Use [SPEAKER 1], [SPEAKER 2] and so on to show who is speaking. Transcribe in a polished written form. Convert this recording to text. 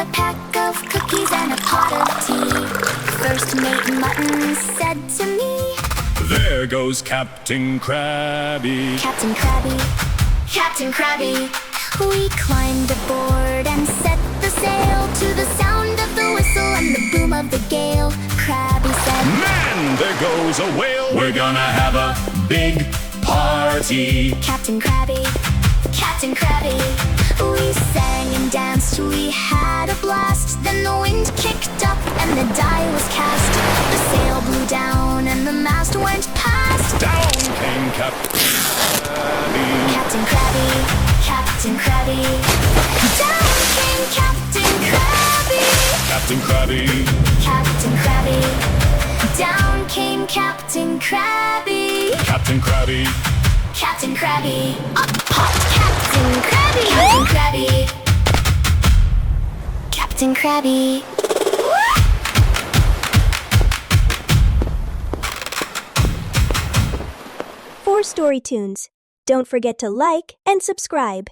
[SPEAKER 1] a pack of cookies and a pot of tea. First Mate Mutton said to me,
[SPEAKER 2] "There goes Captain Crabby."
[SPEAKER 1] Captain Crabby, Captain Crabby. We climbed aboard and set the sail to the sound of the whistle and the boom of the gale. Crabby said,
[SPEAKER 2] "Man, there goes a whale. We're gonna have a big party."
[SPEAKER 1] Captain Crabby, Captain Crabby. We sang and danced, we had a blast. Then the wind kicked up and the die was cast. The sail blew down and the mast went past.
[SPEAKER 2] Down came Captain Crabby.
[SPEAKER 1] Captain Crabby, Captain Crabby. Down came Captain Crabby.
[SPEAKER 2] Captain Crabby.
[SPEAKER 1] Captain Crabby. Down came Captain Crabby.
[SPEAKER 2] Captain Crabby.
[SPEAKER 1] Captain Crabby. Up popped Captain Crabby. Captain Crabby. Captain Crabby.
[SPEAKER 3] For Story Tunes. Don't forget to like and subscribe.